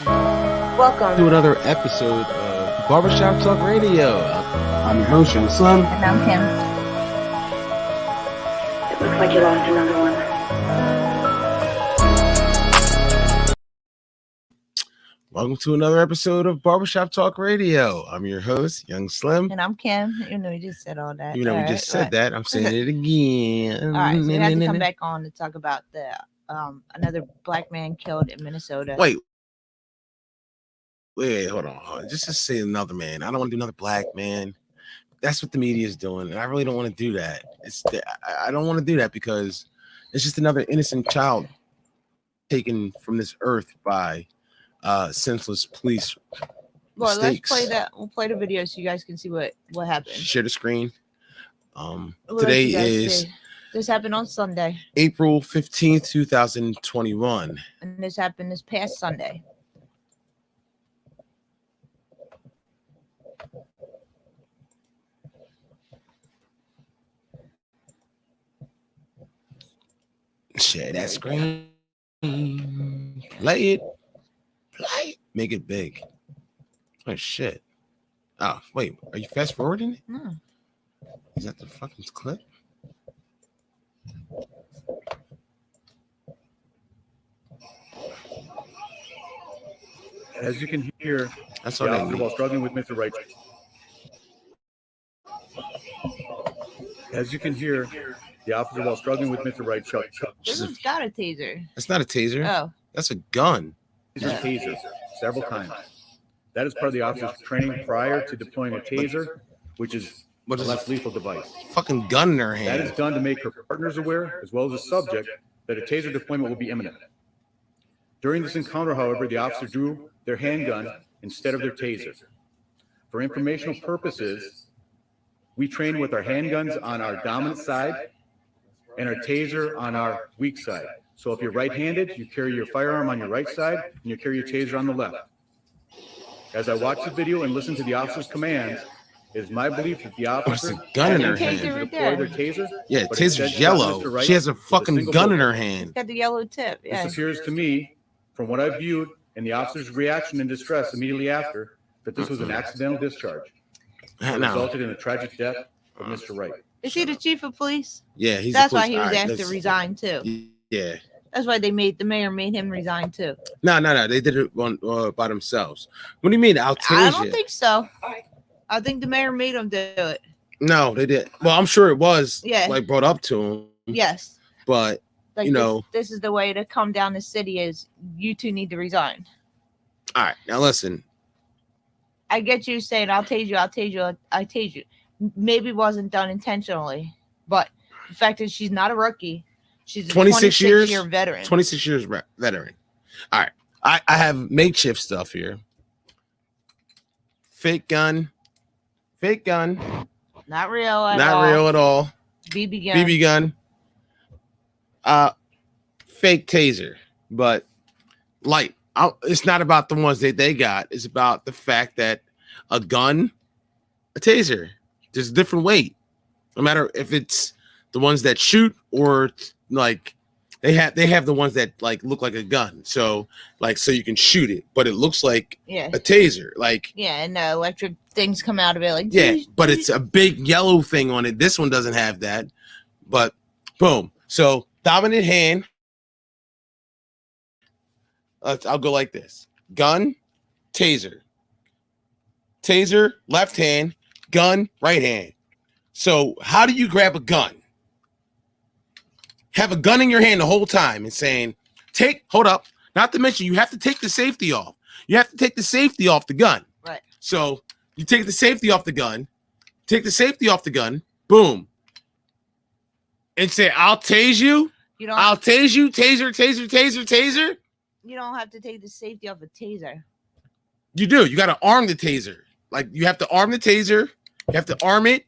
Welcome to another episode of Barbershop Talk Radio. I'm your host, Young Slim. And I'm Kim. It looks like you lost another one. Welcome to another episode of Barbershop Talk Radio. I'm your host, Young Slim. And I'm Kim. You know, we just said all that. You know, we just said that. I'm saying it again. All right, so we have to come back on to talk about the another black man killed in Minnesota. Wait, hold on. Just to say another man. I don't want to do another black man. That's what the media is doing, and I really don't want to do that. I don't want to do that because it's just another innocent child taken from this earth by senseless police. Well, mistakes. let's play that. We'll play the video so you guys can see what happened. Share the screen. We'll Today let you guys is see. This happened on Sunday, April 15th, 2021. and this happened this past Sunday. Share that screen. Play it. Make it big. Oh shit. Oh wait, are you fast forwarding it? No. Is that the fucking clip? As you can hear, That's the all I officer, need. while struggling with Mr. Wright. As you can hear, the officer, while struggling with Mr. Wright, shot This one's got a taser. That's not a taser. Oh, That's a gun. his taser several times. That is part of the officer's training prior to deploying a taser, which is What a is less a lethal device. fucking gun in her That is hand? done to make her partners aware, as well as the subject, that a taser deployment will be imminent. During this encounter, however, the officer drew their handgun instead of their taser. For informational purposes, we train with our handguns on our dominant side and our taser on our weak side. So if you're right-handed, you carry your firearm on your right side and you carry your taser on the left. As I watch the video and listen to the officer's commands, it is my belief that the officer What's the gun in her Taser hand? right deploy there. their taser. Yeah, but instead taser's shot yellow. Mr. Wright She has a with a fucking single gun in bullet. her it's hand. got the yellow tip. Yeah. This appears to me, from what I viewed and the officer's reaction and distress immediately after, that this was an accidental discharge. It No. resulted in the tragic death of Mr. Wright. Is he the chief of police? Yeah, he's. That's the why police. he was All right, asked to let's- resign too. Yeah. That's why the mayor made him resign too. No. They did it by themselves. What do you mean? I'll I taser don't you? think so. I think the mayor made him do it. No, they did. Well, I'm sure it was. Yeah. Like brought up to him. Yes. But Like You know- this is the way to come down the city is you two need to resign. all right, now listen. I get you saying I'll tase you. Maybe it wasn't done intentionally, but the fact is she's not a rookie. She's a 26 years? year veteran. 26 years veteran. All right, I have makeshift stuff here. Fake gun. Not real at Not all. real at all. BB gun. BB gun. Fake taser, but like it's not about the ones that they got. It's about the fact that a gun, a taser, there's a different weight. No matter if it's the ones that shoot or like they have the ones that like look like a gun. So you can shoot it, but it looks like Yeah. a taser. Like Yeah, and the electric things come out of it like yeah, but it's a big yellow thing on it. This one doesn't have that. But boom. So dominant hand. I'll go like this: gun, taser, left hand, gun, right hand. So how do you grab a gun? Have a gun in your hand the whole time and saying, hold up. Not to mention, you have to take the safety off. You have to take the safety off the gun. Right. So you take the safety off the gun, boom, and say, I'll tase you. you don't I'll tase you, taser. you don't have to take the safety off a taser. You do. You got to arm the taser. Like you have to arm the taser. You have to arm it,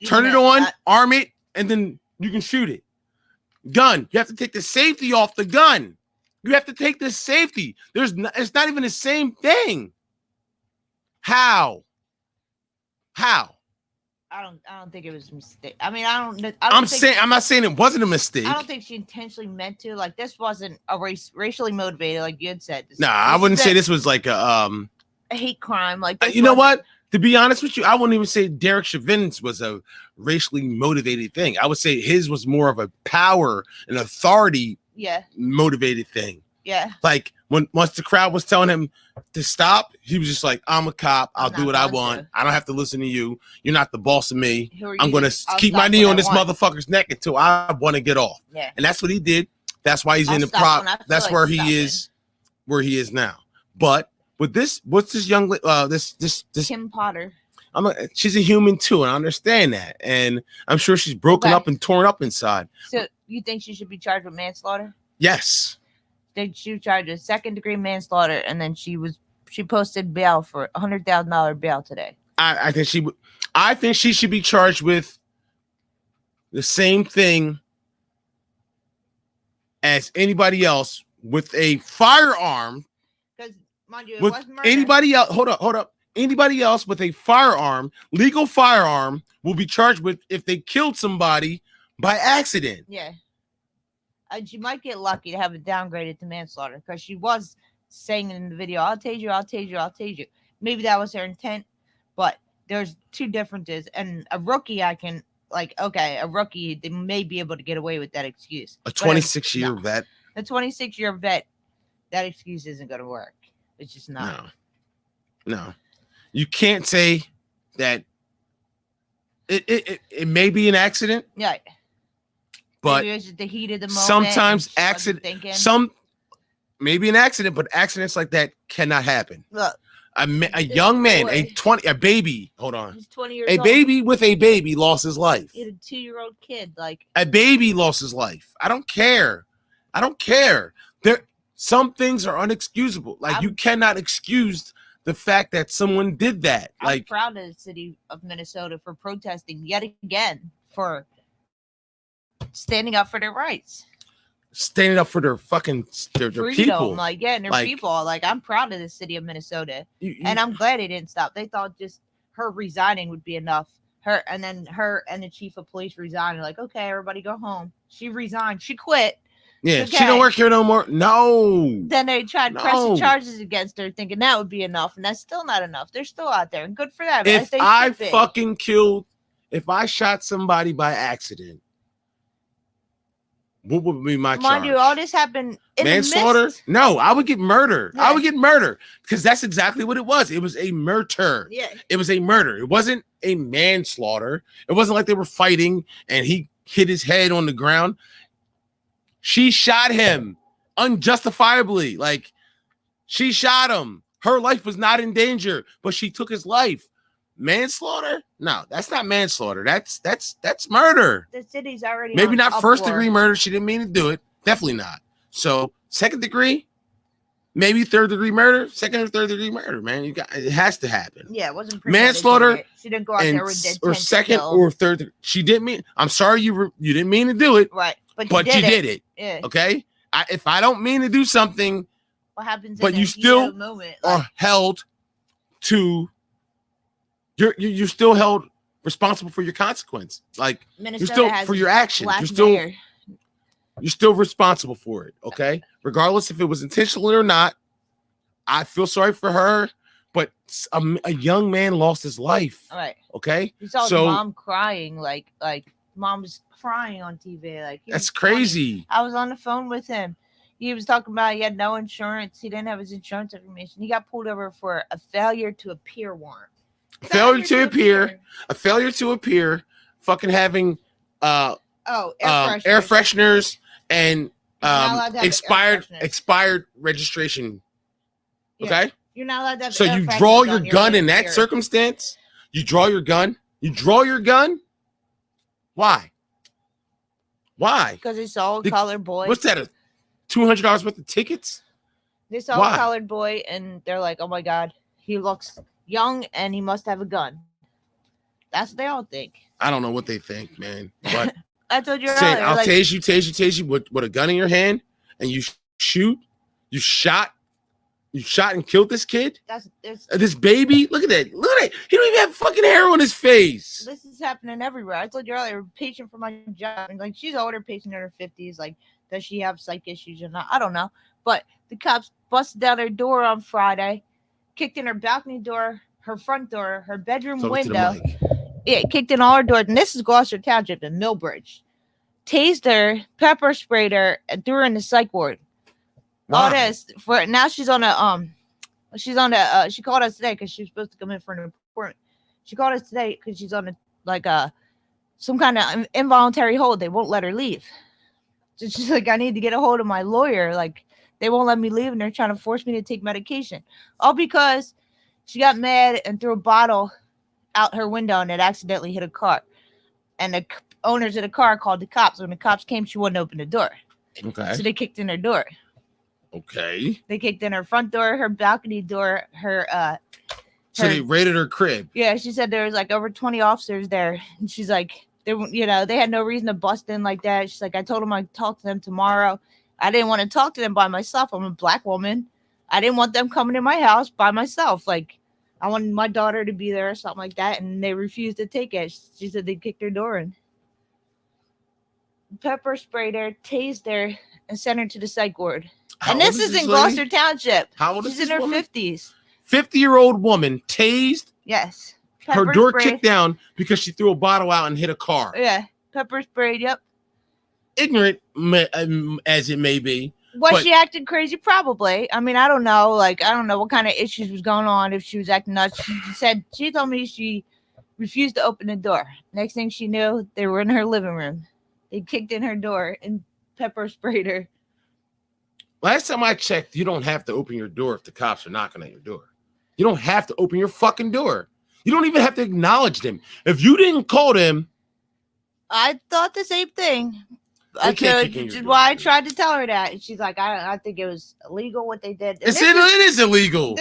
turn it on, arm it, and then you can shoot it. Gun. You have to take the safety off the gun. You have to take the safety. It's not even the same thing. How? I don't think it was a mistake. I mean, I don't I'm think, saying I'm not saying it wasn't a mistake. I don't think she intentionally meant to. Like, this wasn't a racially motivated, like you had said. Nah, I wouldn't say this was like a hate crime. Like, this you know wasn't- what? To be honest with you, I wouldn't even say Derek Chauvin's was a racially motivated thing. I would say his was more of a power and authority Yeah, motivated thing. yeah. Like once the crowd was telling him to stop, he was just like, "I'm a cop. I'll I'm do not what I going want. to. I don't have to listen to you. You're not the boss of me. Who are I'm you gonna to- I'll keep my stop knee when on I this want." motherfucker's neck until I want to get off." Yeah. And that's what he did. That's why he's I'll in the stop prop. when I feel That's like where he stopping. is, where he is now. But with this, what's this young this Kim Potter. she's a human too, and I understand that. And I'm sure she's broken Okay. up and torn up inside. So you think she should be charged with manslaughter? Yes. She charged with 2nd-degree manslaughter, and then she posted bail for $100,000 bail today. I think I think she should be charged with the same thing as anybody else with a firearm. Because, mind you, it With was murder. anybody else, hold up. Anybody else with a firearm, legal firearm, will be charged with if they killed somebody by accident. Yeah. And she might get lucky to have it downgraded to manslaughter because she was saying in the video, "I'll tase you, I'll tase you, I'll tase you." Maybe that was her intent, but there's two differences. And a rookie, I can, like, okay, a rookie, they may be able to get away with that excuse. A But 26-year vet. a 26-year vet, that excuse isn't going to work. It's just not. No. You can't say that it may be an accident, Yeah. but Maybe it was just the heat of the moment. sometimes and she wasn't accident, thinking. maybe an accident, but accidents like that cannot happen. Look, A young man, boy. a baby, hold on. he's 20 years A old. baby with a baby lost his life. He had a 2-year-old kid. Like, A baby lost his life. I don't care. Some things are unexcusable. Like, you cannot excuse the fact that someone did that. I'm Like, proud of the city of Minnesota for protesting yet again, for standing up for their rights, standing up for their fucking their freedom. people. Like, yeah, and their Like- people. Like, I'm proud of the city of Minnesota, You- and I'm glad they didn't stop. They thought just her resigning would be enough. Her and the chief of police resigned. Like, okay, everybody go home. She resigned. She quit. yeah, okay. she don't work here no more. No. Then they tried pressing No. charges against her, thinking that would be enough, and that's still not enough. They're still out there, and good for them. If as they I should be. fucking if I shot somebody by accident, what would be my charge? Mind you, all this happened in Manslaughter? the midst. No, I would get murder. I Yeah. would get murder because that's exactly what it was. It was a murder. Yeah, It was a murder. It wasn't a manslaughter. It wasn't like they were fighting and he hit his head on the ground. She shot him unjustifiably. Like, she shot him. Her life was not in danger, but she took his life. Manslaughter? No, that's not manslaughter. That's murder. the city's already Maybe on not uproar. first degree murder. She didn't mean to do it. Definitely not. So 2nd degree, maybe 3rd degree murder, 2nd or 3rd degree murder. Man, it has to happen. Yeah, it wasn't Manslaughter premeditated. She didn't go out And there with intent or to 2nd kill. or 3rd. She didn't mean. I'm sorry you didn't mean to do it, Right, but but you did it. Yeah. Okay. If I don't mean to do something, What happens? But in you the heat still of the moment? are held to. You're still held responsible for your consequence. Like, Minnesota you're still has for your actions. black You're mayor. still responsible for it. Okay, regardless if it was intentional or not. I feel sorry for her, but a young man lost his life. All right. Okay, You saw his So- mom crying, like mom was crying on TV. Like, he that's was 20. crazy. I was on the phone with him. He was talking about he had no insurance. He didn't have his insurance information. He got pulled over for a failure to appear warrant. Failure to appear. A failure to appear. Fucking having Oh, air fresheners and You're not allowed to have air fresheners. expired registration. Yeah. Okay, You're not allowed to have so air you fresheners draw on your your gun in that beer. circumstance. You draw your gun. Why? Because they saw a The- colored boy. What's that? A $200 worth of tickets? They saw Why? a colored boy, and they're like, "Oh my god, he looks young, and he must have a gun." That's what they all think. I don't know what they think, man. But I told you saying, earlier. I'll Like, tase you with a gun in your hand, and you shoot. You shot You shot and killed this kid? There's This baby? Look at that. Look at that. He don't even have fucking hair on his face. this is happening everywhere. I told you earlier, patient for my job, and like she's an older patient in her 50s. Like, does she have psych issues or not? I don't know. But the cops busted down her door on Friday, kicked in her balcony door, her front door, her bedroom Talk to the window. mic. Yeah, kicked in all her doors. And this is Gloucester Township in Millbridge. Tased her, pepper sprayed her, and threw her in the psych ward. All Why? this for now. She's on a she called us today because she was supposed to come in for an appointment. She called us today because she's on some kind of involuntary hold. They won't let her leave. So she's like, I need to get a hold of my lawyer. Like, they won't let me leave, and they're trying to force me to take medication. All because she got mad and threw a bottle out her window, and it accidentally hit a car. And the owners of the car called the cops. When the cops came, she wouldn't open the door. Okay. So they kicked in her door. Okay. They kicked in her front door, her balcony door, So they raided her crib. yeah, she said there was like over 20 officers there. And she's like, they had no reason to bust in like that. She's like, I told them I'd talk to them tomorrow. I didn't want to talk to them by myself. I'm a black woman. I didn't want them coming to my house by myself. Like, I wanted my daughter to be there or something like that. And they refused to take it. She said they kicked her door in. Pepper sprayed her, tased her, and sent her to the psych ward. How And old this is in lady? Gloucester Township. How old is She's in this her woman? 50s. 50-year-old woman tased, Yes. her Pepper door spray. kicked down because she threw a bottle out and hit a car. Yeah. Pepper sprayed. Yep. Ignorant as it may be. Was But- she acting crazy? Probably. I mean, I don't know. Like, I don't know what kind of issues was going on. If she was acting nuts, she told me she refused to open the door. Next thing she knew, they were in her living room. They kicked in her door and pepper sprayed her. Last time I checked, you don't have to open your door if the cops are knocking at your door. You don't have to open your fucking door. You don't even have to acknowledge them. If you didn't call them, I thought the same thing. They can't kick in Which your is door, why I dude. tried to tell her that. And she's like, I think it was illegal what they did. And it is illegal.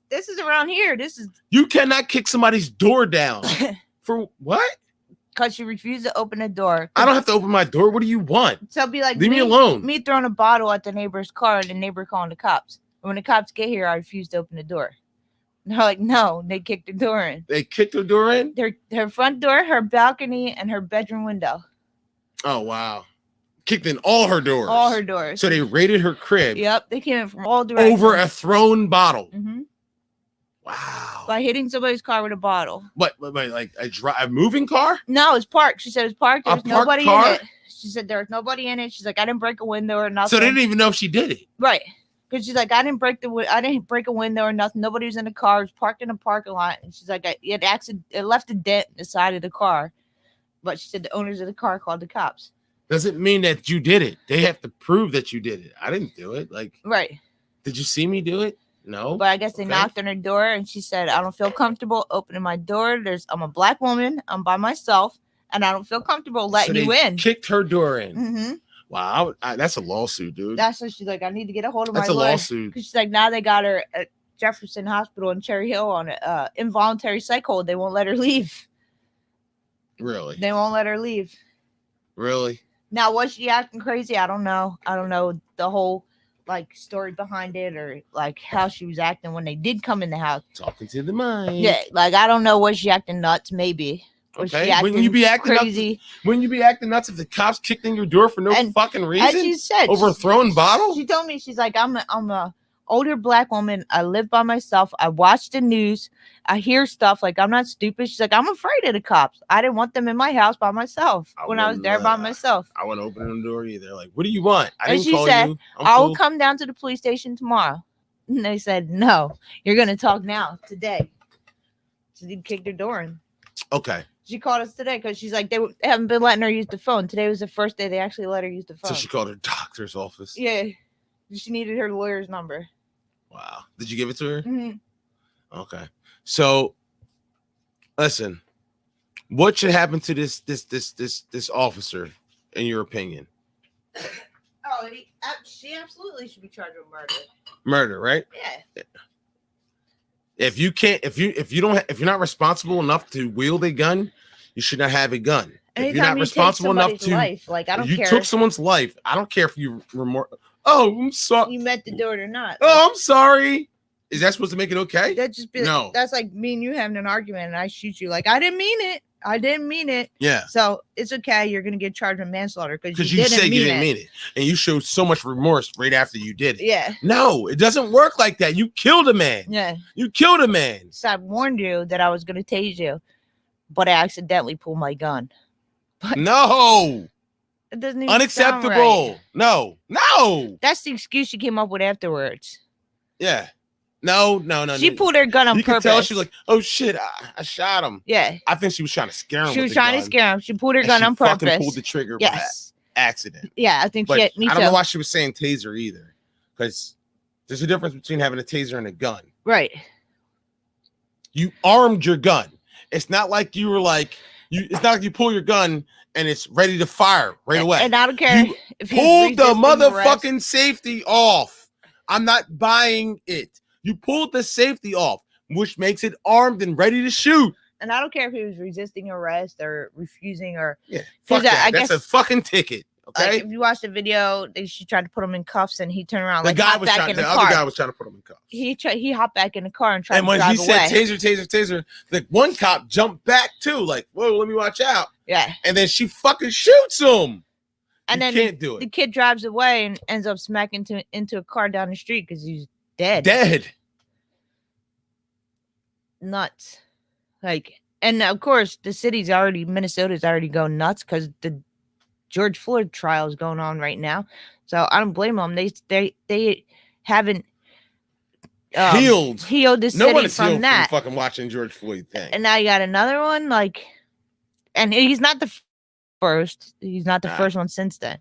This is around here. This is You cannot kick somebody's door down. For what? because she refused to open the door. I don't have to open my door. What do you want? So it'd be like Leave me alone. Me throwing a bottle at the neighbor's car and the neighbor calling the cops. And when the cops get here, I refuse to open the door. And they're like, no, they kicked the door in. They kicked her door in? Her front door, her balcony, and her bedroom window. Oh, wow. Kicked in all her doors. All her doors. So they raided her crib Yep, they came in from all directions. over a thrown bottle. Mhm. Wow. By hitting somebody's car with a bottle. What, like a moving car? No, it's parked. She said it was parked. There A was parked nobody car? in it. She said there was nobody in it. She's like, I didn't break a window or nothing. So they didn't even know if she did it. Right. Because she's like, I didn't break a window or nothing. Nobody was in the car. It was parked in a parking lot. And she's like, it left a dent in the side of the car. But she said the owners of the car called the cops. Doesn't mean that you did it. They have to prove that you did it. I didn't do it. Like, Right. did you see me do it? No. But I guess they Okay. knocked on her door and she said, I don't feel comfortable opening my door. I'm a black woman. I'm by myself. And I don't feel comfortable letting So you they in. Kicked her door in. Mm-hmm. Wow. That's a lawsuit, dude. That's what she's like. I need to get a hold of That's my a lawyer. lawsuit. Because she's like, now they got her at Jefferson Hospital in Cherry Hill on an involuntary psych hold. They won't let her leave. Really? They won't let her leave. Really? Now, was she acting crazy? I don't know. I don't know the whole like story behind it or like how she was acting when they did come in the house. Talking to the mind. Yeah, like I don't know. Was she acting nuts? Maybe. Was Okay. she acting Wouldn't you be acting crazy? nuts? Wouldn't you be acting nuts if the cops kicked in your door for no And fucking As reason? she said, Over a thrown bottle? She told me, she's like, I'm a older black woman. I live by myself. I watch the news. I hear stuff. Like, I'm not stupid. She's like, I'm afraid of the cops. I didn't want them in my house by myself when I was wouldn't, there by myself. I wouldn't open the door either. Like, what do you want? I And didn't she call said, you. I will cool. come down to the police station tomorrow. And they said, no, you're going to talk now, today. So they kicked her door in. Okay. She called us today because she's like, they haven't been letting her use the phone. Today was the first day they actually let her use the phone. So she called her doctor's office. Yeah. She needed her lawyer's number. Wow. Did you give it to her? Mm-hmm. Okay. So listen, what should happen to this officer in your opinion? Oh, she absolutely should be charged with murder. Murder, right? Yeah. If you're not responsible enough to wield a gun, you should not have a gun. If you're not responsible enough to life, like I don't you care. took someone's life. I don't care if you remorse. Oh, I'm sorry. You met the door or not. Oh, I'm sorry. Is that supposed to make it okay? That just be No. That's like me and you having an argument, and I shoot you. Like I didn't mean it. I didn't mean it. Yeah. So it's okay. You're gonna get charged with manslaughter Because you said you didn't mean it, and you showed so much remorse right after you did it. Yeah. No, it doesn't work like that. You killed a man. Yeah. You killed a man. So I warned you that I was gonna tase you, but I accidentally pulled my gun. But No. it doesn't even Unacceptable. sound right. No. That's the excuse she came up with afterwards. Yeah. No. She pulled her gun on you purpose. You could tell she was like, oh shit, I shot him. Yeah. I think she was trying to scare him. She was trying to scare him. She pulled her gun on purpose. Fucking pulled the trigger by accident. Yeah, I think But me too. I don't know why she was saying taser either. Because there's a difference between having a taser and a gun. Right. You armed your gun. It's not like you were like, it's not like you pull your gun and it's ready to fire right away. And I don't care You if pulled the motherfucking safety off. I'm not buying it. You pulled the safety off, which makes it armed and ready to shoot. And I don't care if he was resisting arrest or refusing or fuck that. That's a fucking ticket. Okay. Like if you watch the video, she tried to put him in cuffs and he turned around. The Like guy was trying. The other guy was trying to put him in cuffs. He hopped back in the car and tried and to when drive he said away. taser, the one cop jumped back too, like, whoa, let me watch out. Yeah. And then she fucking shoots him. And then can't do it. The kid drives away and ends up smacking into a car down the street because he's dead. Nuts. Like, and of course Minnesota's already going nuts because the George Floyd trial is going on right now. So I don't blame them. They haven't healed the city no one is from healed that. from fucking watching George Floyd thing. And now you got another one, like, and he's not the first. He's not the first one since then.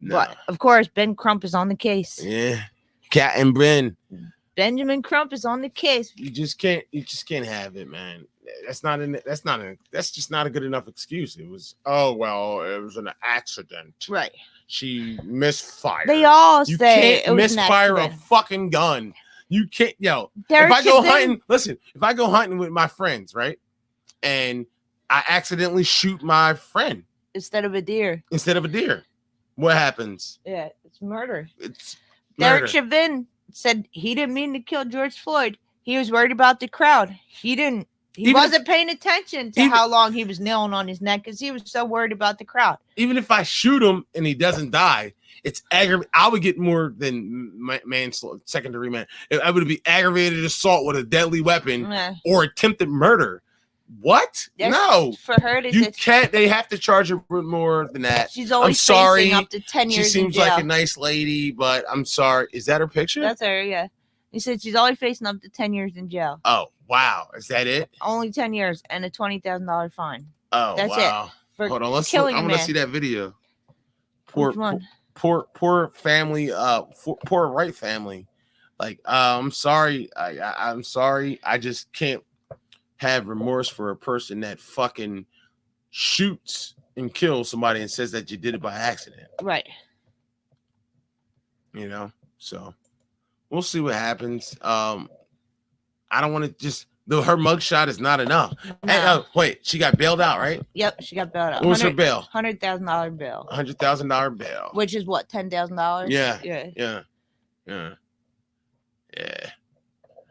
No. But of course, Ben Crump is on the case. Yeah, Cat and Bryn. Benjamin Crump is on the case. You just can't have it, man. That's just not a good enough excuse. It was, it was an accident. Right. She misfired. They all you say can't misfire a fucking gun. You can't, if I go hunting, listen, if I go hunting with my friends, right? And I accidentally shoot my friend instead of a deer. What happens? Yeah, it's murder. It's Derek murder. Chauvin said he didn't mean to kill George Floyd. He was worried about the crowd. He wasn't paying attention to how long he was kneeling on his neck because he was so worried about the crowd. Even if I shoot him and he doesn't die, it's aggravated. I would get more than manslaughter, secondary man. I would be aggravated assault with a deadly weapon or attempted murder. What? No. For her, you can't. They have to charge her with more than that. She's always facing up to 10 years. She seems in jail. like a nice lady, but I'm sorry. Is that her picture? That's her. Yeah. He said she's always facing up to 10 years in jail. Oh wow, is that it? Only 10 years and a $20,000 fine. Oh, that's wow. it. Hold on, I want to see that video. Poor family. Poor Wright family. Like, I'm sorry. I'm sorry. I just can't have remorse for a person that fucking shoots and kills somebody and says that you did it by accident. Right. So we'll see what happens. I don't want to just her mugshot is not enough. No. Hey, wait, she got bailed out, right? Yep, she got bailed out. What was her bail? $100,000 bail. $100,000 bail. Which is what, $10,000? Yeah.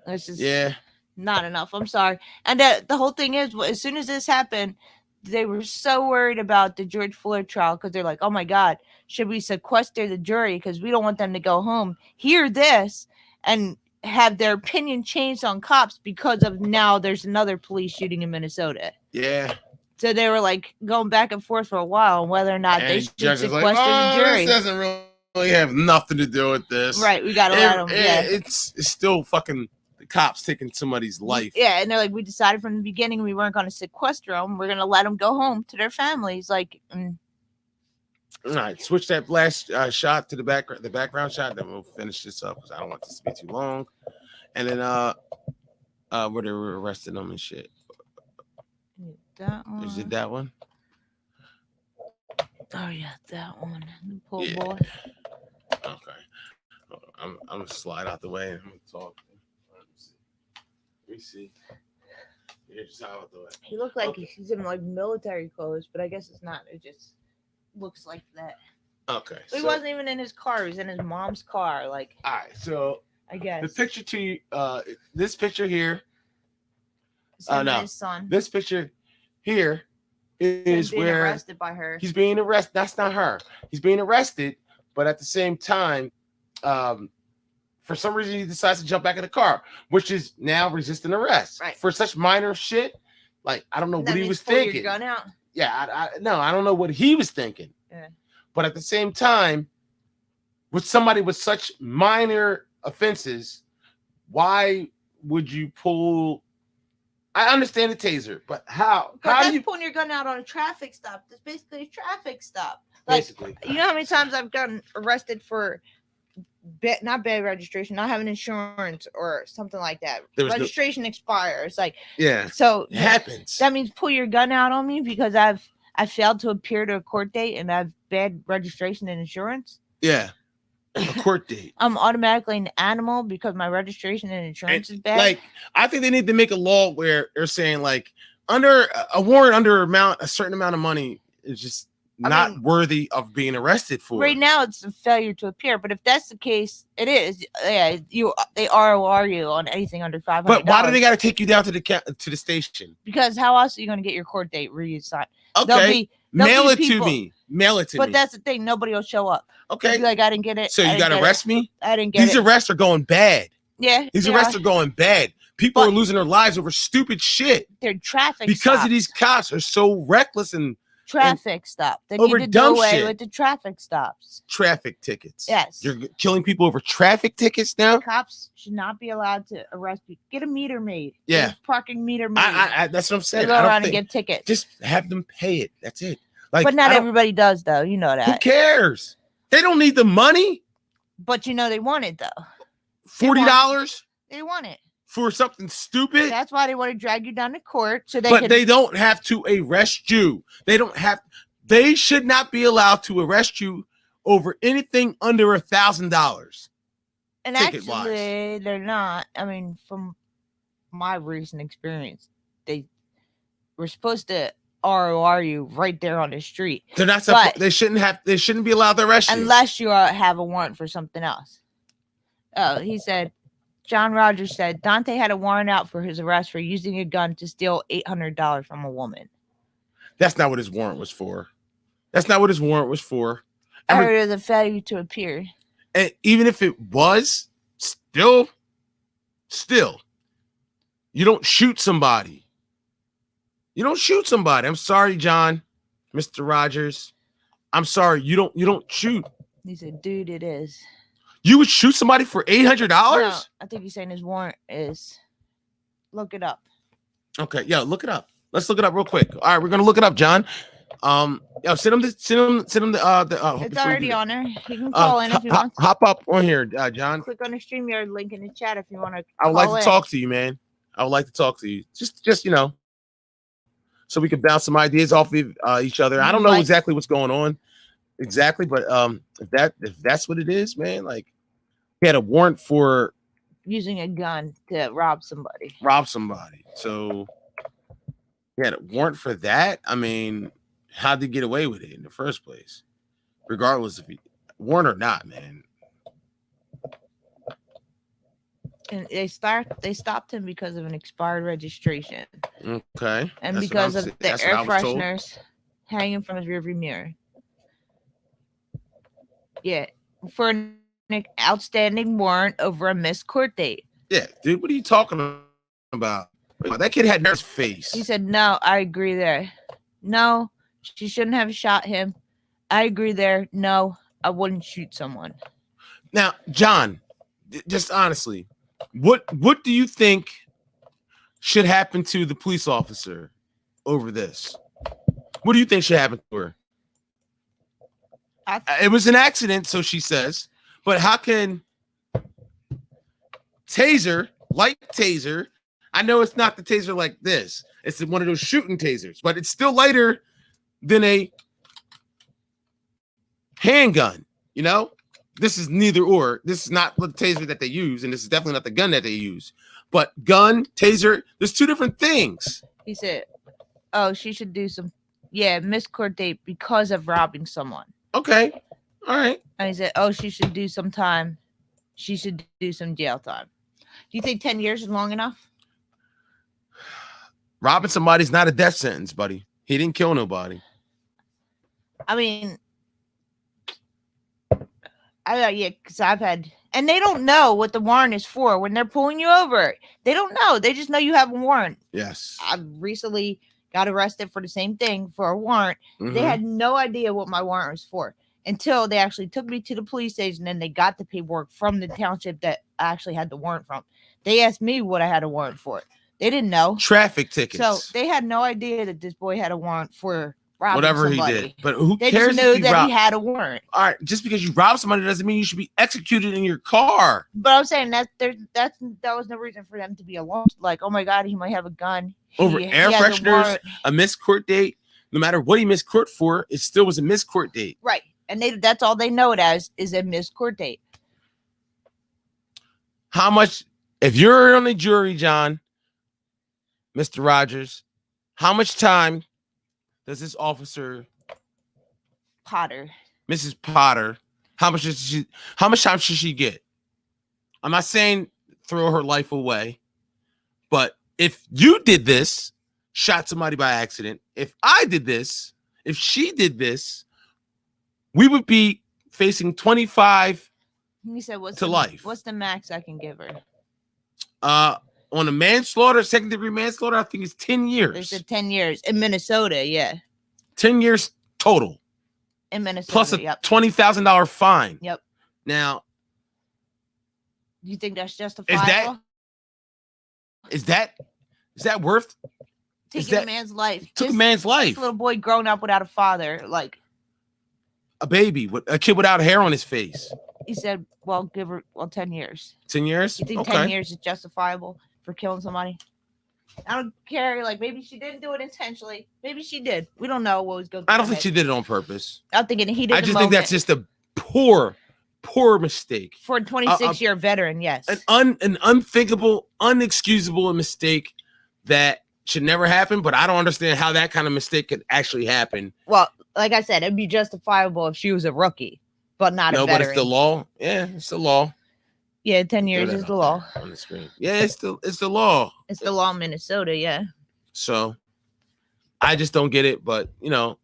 This is not enough. I'm sorry. And the whole thing is, as soon as this happened, they were so worried about the George Floyd trial because they're like, oh my God, should we sequester the jury because we don't want them to go home, hear this, and have their opinion changed on cops because of now there's another police shooting in Minnesota. Yeah. So they were like going back and forth for a while on whether or not they should sequester the jury. This doesn't really have nothing to do with this. Right. We got to let them. It's still fucking the cops taking somebody's life. Yeah. And they're like, we decided from the beginning we weren't going to sequester them. We're going to let them go home to their families. Like, all right, switch that last shot to the background shot. Then we'll finish this up because I don't want this to be too long. And then where they were arresting them and shit. That one. Is it that one? Oh yeah, that one. The poor boy. Okay. I'm gonna slide out the way and I'm gonna talk. Let me see. Yeah, just out the way. He looked like he's in like military clothes, but I guess it's not. It just looks like that. Okay. He wasn't even in his car. He was in his mom's car. Like. All right. So I guess. The picture to this picture here. It's him and No. his son. This picture here is Him being where arrested by her. he's being arrested. That's not her. He's being arrested, but at the same time, for some reason, he decides to jump back in the car, which is now resisting arrest. Right. For such minor shit. Like, I don't know And what that he means was pull your thinking. gun out. Yeah, I don't know what he was thinking. Yeah. But at the same time, with somebody with such minor offenses, why would you pull? I understand the taser, but how? But How that's do you pulling your gun out on a traffic stop. That's basically a traffic stop. Like, basically? you know how many times I've gotten arrested for not bad registration, not having insurance or something like that. Registration expires. Like, Yeah, so it happens. that means pull your gun out on me because I failed to appear to a court date and I have bad registration and insurance. Yeah, a court date. I'm automatically an animal because my registration and insurance is bad. Like, I think they need to make a law where they're saying like under a warrant under a certain amount of money is just not worthy of being arrested for. Right now, it's a failure to appear, but if that's the case, it is. Yeah, they ROR you on anything under $500. But why do they got to take you down to the station? Because how else are you going to get your court date reassigned? Okay, there'll mail be it to people. me. Mail it to me. But that's the thing; nobody will show up. Okay, They'll be like, I didn't get it. So you got to arrest me? I didn't get These it. arrests are going bad. Yeah, These arrests are going bad. People are losing their lives over stupid shit. They're traffic because stops. of these cops are so reckless and traffic stop. They over need to do dumb away shit. with the traffic stops. Traffic tickets. Yes. You're killing people over traffic tickets now? Cops should not be allowed to arrest people. Get a meter made. Yeah. Get a parking meter made. That's what I'm saying. They go around and give tickets. Just have them pay it. That's it. Like, but not everybody does, though. You know that. Who cares? They don't need the money. But you know they want it, though. $40? They want it. For something stupid? That's why they want to drag you down to court. So they don't have to arrest you. They should not be allowed to arrest you over anything under $1,000. And actually, they're not. I mean, from my recent experience, they were supposed to ROR you right there on the street. They're not supposed. They shouldn't be allowed to arrest you unless you have a warrant for something else. Oh, he said. John Rogers said Daunte had a warrant out for his arrest for using a gun to steal $800 from a woman. That's not what his warrant was for. That's not what his warrant was for. I heard of the failure to appear. And even if it was, still, you don't shoot somebody. You don't shoot somebody. I'm sorry, John, Mr. Rogers. I'm sorry. You don't shoot. He said, dude, it is. You would shoot somebody for $800? No, I think he's saying his warrant is. Look it up. Okay, yeah, look it up. Let's look it up real quick. All right, we're gonna look it up, John. Send him the. It's already on there. You can call in if you want. Hop up on here, John. Click on the StreamYard link in the chat if you want to. I would like to talk to you, man. I would like to talk to you. Just so we can bounce some ideas off of each other. I don't know exactly what's going on, but if that's what it is, man, like. He had a warrant for using a gun to rob somebody. So he had a warrant for that. I mean, how'd they get away with it in the first place? Regardless if he warrant or not, man. And they stopped him because of an expired registration. Okay. And because of the air fresheners hanging from his rearview mirror. Yeah. For an outstanding warrant over a missed court date. Yeah, dude, what are you talking about? That kid had nervous face. He said, no, I agree there. No, she shouldn't have shot him. I agree there. No, I wouldn't shoot someone. Now, John, just honestly, what do you think should happen to the police officer over this? What do you think should happen to her? It was an accident, so she says. But how can light taser, I know it's not the taser like this. It's one of those shooting tasers, but it's still lighter than a handgun, you know? This is neither or. This is not the taser that they use, and this is definitely not the gun that they use. But gun, taser, there's two different things. He said, oh, she should do missed court date because of robbing someone. Okay. All right. And he said, oh, she should do some time she should do some jail time. Do you think 10 years is long enough? Robbing somebody's not a death sentence, buddy. He didn't kill nobody. I mean, yeah, because I've had, and they don't know what the warrant is for when they're pulling you over. They don't know. They just know you have a warrant. Yes. I recently got arrested for the same thing for a warrant. They had no idea what my warrant was for until they actually took me to the police station and they got the paperwork from the township that I actually had the warrant from. They asked me what I had a warrant for. They didn't know. Traffic tickets. So they had no idea that this boy had a warrant for robbing whatever somebody. he did. But who They cares just knew if that he had a warrant. All right, just because you rob somebody doesn't mean you should be executed in your car. But I'm saying that that was no reason for them to be alarmed. Like, oh my God, he might have a gun. Over He air has a fresheners, warrant. a missed court date. No matter what he missed court for, it still was a missed court date. Right. And that's all they know it as is a missed court date. How much, if you're on the jury, John, Mr. Rogers, how much time does this officer, Potter. Mrs. Potter, how much time should she get? I'm not saying throw her life away, but if you did this, shot somebody by accident, if I did this, if she did this, we would be facing 25 He said, to life. What's the max I can give her? On a manslaughter, second-degree manslaughter, I think it's 10 They years. said 10 years. In Minnesota, yeah. 10 years total. In Minnesota, Plus a yep. $20,000 fine. Yep. Now, Do you think that's justifiable? is that worth Taking a man's life. took a man's life? This little boy grown up without a father. Like, A baby, with a kid without hair on his face. he said, well, give her 10 years. 10 years? You think 10 years is justifiable for killing somebody? I don't care. Like, maybe she didn't do it intentionally. Maybe she did. We don't know what was going on. I don't think she did it on purpose. I'm thinking he did. I just think that's just a poor mistake. For a 26-year veteran, yes. An unthinkable, unexcusable mistake that should never happen, but I don't understand how that kind of mistake could actually happen. Well, like I said, it'd be justifiable if she was a rookie, but not a No, veteran. but it's the law. Yeah, it's the law. Yeah, 10 years is the law. On the screen. Yeah, it's the law. It's the law in Minnesota, yeah. So I just don't get it, but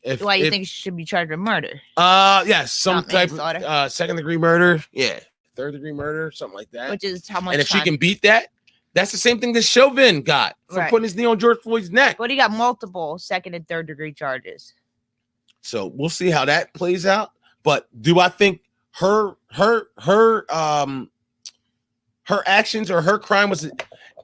if Why you think she should be charged with murder? Yes, some Not type manslaughter. of second-degree murder, yeah, third-degree murder, something like that. Which is how much And if time? she can beat that, that's the same thing that Chauvin got for Right. putting his knee on George Floyd's neck. But he got multiple second and third degree charges. So we'll see how that plays out. But do I think her actions or her crime was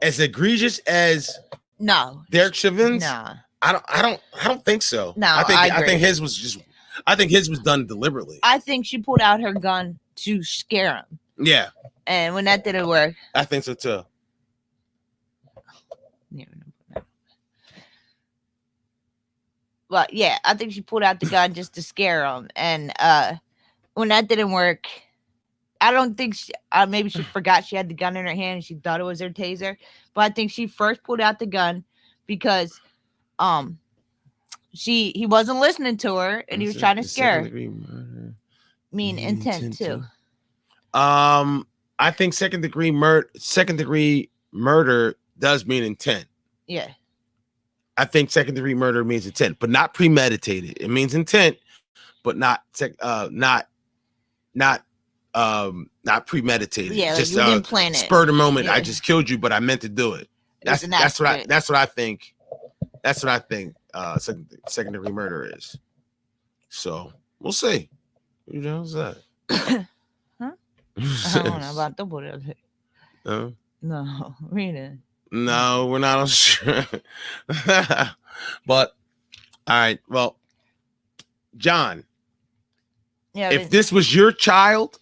as egregious as No. Derek Chauvin's? Nah. I don't think so. No, I agree. think his was done deliberately. I think she pulled out her gun to scare him. Yeah, And when that didn't work, I think so too. but yeah, I think she pulled out the gun just to scare him. And when that didn't work, I don't think maybe she forgot she had the gun in her hand and she thought it was her taser. But I think she first pulled out the gun because he wasn't listening to her and he was trying to scare her. Intent too. I think second degree murder does mean intent. Yeah. I think second degree murder means intent, but not premeditated. It means intent, but not premeditated. Yeah, like just you didn't plan it. Spur of the moment. Yeah. I just killed you, but I meant to do it. That's what I think. That's what I think. Second degree murder is. So we'll see. Who knows that? Huh? I don't know about double that. No, read it. No, we're not on sure. But all right, well, John, Yeah. if this was your child,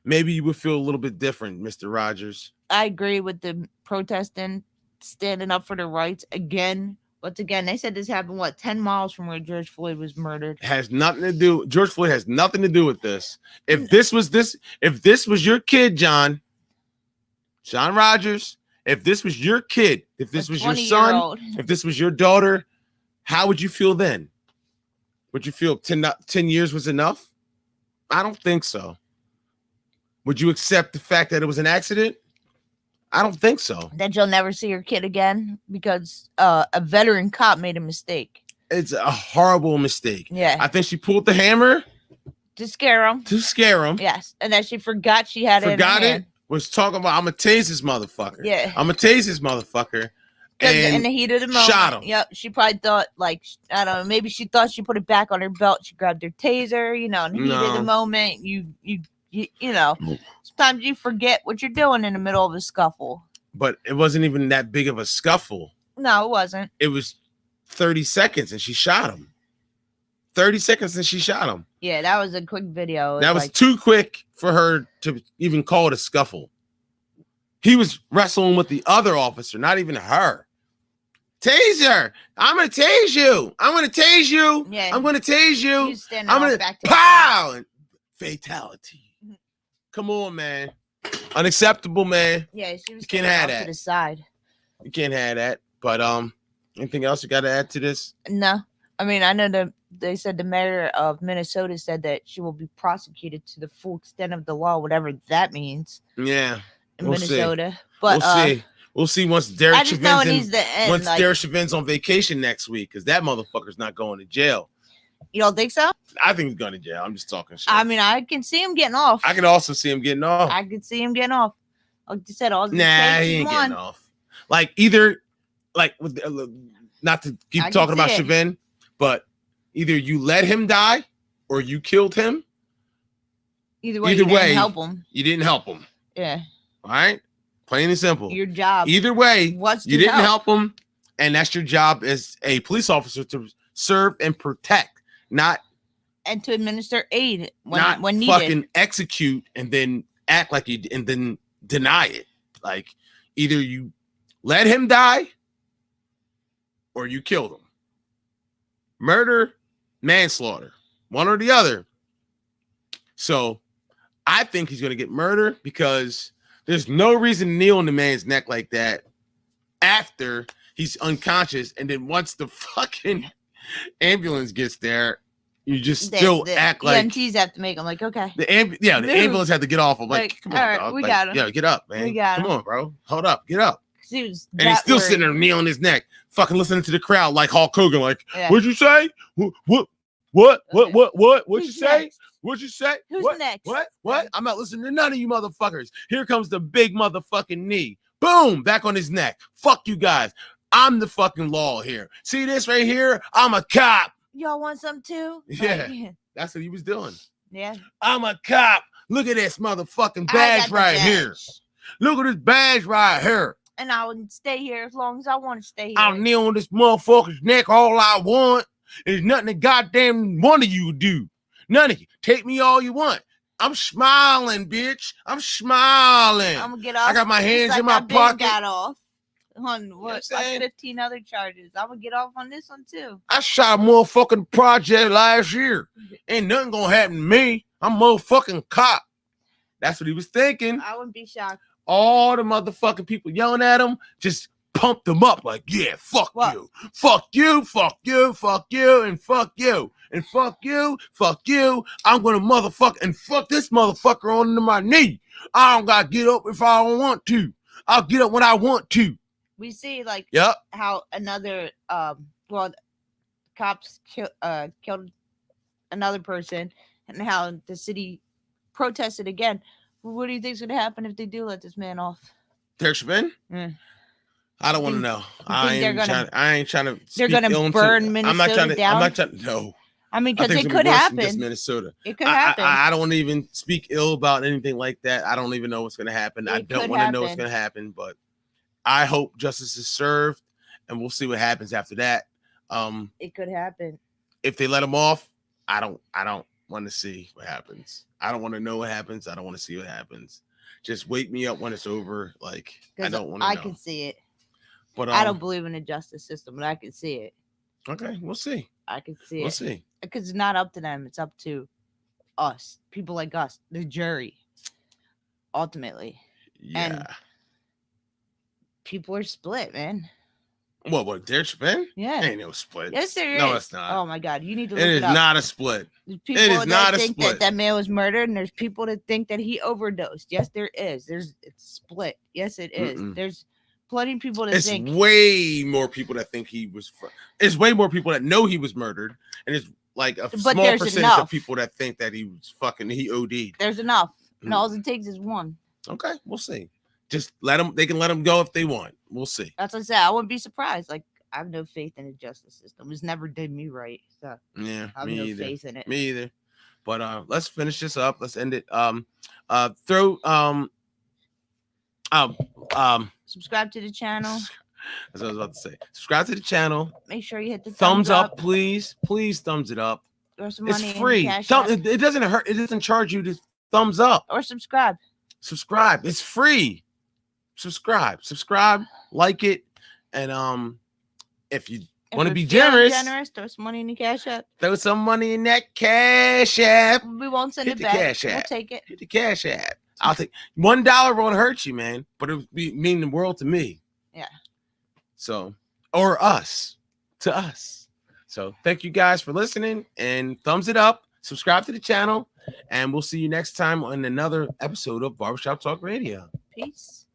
maybe you would feel a little bit different, Mr. Rogers. I agree with the protesting, standing up for their rights again. Once again, they said this happened 10 miles from where George Floyd was murdered. Has nothing to do. George Floyd has nothing to do with this. If this was your kid, John Rogers, if this was your kid, if this was your son, 20-year-old. if this was your daughter, how would you feel then? Would you feel 10 years was enough? I don't think so. Would you accept the fact that it was an accident? I don't think so. That you'll never see your kid again because a veteran cop made a mistake. It's a horrible mistake. Yeah. I think she pulled the hammer To scare him. to scare him. Yes. And then she forgot she had it in her hand. Was talking about, I'm going to tase this motherfucker. Yeah. I'm going to tase this motherfucker. In the heat of the moment. shot him. Yep. She probably thought, like, I don't know, maybe she thought she put it back on her belt. She grabbed her taser, in the heat of the moment. You know, sometimes you forget what you're doing in the middle of a scuffle. But it wasn't even that big of a scuffle. No, it wasn't. It was 30 seconds and she shot him. 30 seconds and she shot him. Yeah, that was a quick video. That was too quick for her to even call it a scuffle. He was wrestling with the other officer, not even her. Taser! I'm gonna tase you! I'm gonna tase you! Yeah. I'm gonna tase you! He's standing I'm off gonna back to pow! And fatality. Mhm. Come on, man. Unacceptable, man. Yeah, she was You can't standing have off that. to the side. You can't have that. But anything else you got to add to this? No, I mean, I know they said the mayor of Minnesota said that she will be prosecuted to the full extent of the law, whatever that means Yeah, in we'll see. Minnesota. But we'll see. We'll see once Derek I just know it needs Chavin's to end. once Like, Derek Chavin's on vacation next week, because that motherfucker's not going to jail. you don't think so? I think he's going to jail. I'm just talking shit. I mean, I can see him getting off. I can also see him getting off. I could see him getting off. Like you said, all the Nah, takes he ain't won. getting off. Like either, like with not to keep I can talking about see it. Chavin, but either you let him die or you killed him. Either way, Either you didn't way, help him. You didn't help him. Yeah, All right, plain and simple. your job. Either way, was to you didn't help him, and that's your job as a police officer to serve and protect, not and to administer aid not when needed. fucking execute and then act like you and then deny it. Like either you let him die or you killed him. Murder, manslaughter, one or the other. So I think he's going to get murder because there's no reason to kneel on the man's neck like that after he's unconscious. And then once the fucking ambulance gets there, you just still act like EMTs have to make them like, okay. the ambulance had to get off. I'm like, come on, all right, dog. we Like, got him. Yeah, get up, man. We got come him. on, bro. Hold up, get up. He was And he's still sitting there kneeling on his neck, fucking listening to the crowd like Hulk Hogan. Like, Yeah. what'd you say? What you Who's say? next? What'd you say? Who's what? next? What? I'm not listening to none of you motherfuckers. Here comes the big motherfucking knee. Boom, back on his neck. Fuck you guys. I'm the fucking law here. See this right here? I'm a cop. Y'all want some too? Yeah. Like, That's what he was doing. yeah. I'm a cop. Look at this motherfucking I badge got the right here. badge. Look at this badge right here. And I would stay here as long as I want to stay here. I'll kneel on this motherfucker's neck. All I want is nothing that goddamn one of you do. None of you. Take me all you want. I'm smiling, bitch. I'm smiling. I'm gonna get off. I got my just hands like in my I've been pocket. Got off on what I'm what? saying? 15 other charges. I'm gonna get off on this one too. I shot a motherfucking project last year. Ain't nothing gonna happen to me. I'm a motherfucking cop. That's what he was thinking. I wouldn't be shocked. All the motherfucking people yelling at him just pumped him up like, yeah, fuck What? you, fuck you, fuck you, fuck you, and fuck you, and fuck you, fuck you. I'm gonna motherfuck and fuck this motherfucker under my knee. I don't gotta get up if I don't want to. I'll get up when I want to. We see like Yep. how another cops killed another person, and how the city protested again. What do you think's gonna happen if they do let this man off? Derek Chauvin? Mm. I don't want to Think- know. think I they're ain't gonna- trying. I ain't trying to. they're speak gonna ill into- burn I'm not Minnesota trying to. down? I'm not trying. No. I mean, I because think it it's could gonna be worse than just happen. Minnesota. It could happen. I don't even speak ill about anything like that. I don't even know what's going to happen. I It don't could want to know what's happen. going to happen, but I hope justice is served, and we'll see what happens after that. It could happen. If they let him off, I don't want to see what happens. I don't want to know what happens. I don't want to see what happens. Just wake me up when it's over. Like I 'Cause don't want to know. I can see it. But I don't believe in the justice system, but I can see it. Okay, we'll see. I can see We'll it. see. Because it's not up to them. It's up to us, people like us, the jury. Ultimately, Yeah. people are split, man. What? Derek Chauvin? Yeah. Ain't no split. Yes, there is. No, it's not. Oh my God, you need to It look is it up. not a split. There's people It is that not a think split. that man was murdered, and there's people that think that he overdosed. Yes, there is. It's split. Yes, it is. Mm-mm. There's plenty of people that It's think. way more people that think he was. It's way more people that know he was murdered, and it's like a small there's percentage enough. of people that think that he was he OD'd. There's enough, and Mm. all it takes is one. Okay, we'll see. Just let them. They can let him go if they want. We'll see. That's what I said. I wouldn't be surprised. Like, I have no faith in the justice system. It's never did me right. So Yeah, I have me no either. faith in it. Me either. But let's finish this up. Let's end it. Subscribe to the channel. That's what I was about to say. Subscribe to the channel. Make sure you hit the Thumbs up, please. Please thumbs it up. Or some It's money in free. Cash Thumb, App. it doesn't hurt. It doesn't charge you to thumbs up. Or subscribe. Subscribe. It's free. Subscribe, like it, and if you want to be feeling generous, throw some money in the Cash App. throw some money in that Cash App. We won't send Hit it the back. Cash We'll App. take it. Hit the Cash App. I'll take $1 won't hurt you, man, but it would mean the world to me. Yeah. So, or us, to us. So, thank you guys for listening, and thumbs it up. Subscribe to the channel, and we'll see you next time on another episode of Barbershop Talk Radio. Peace.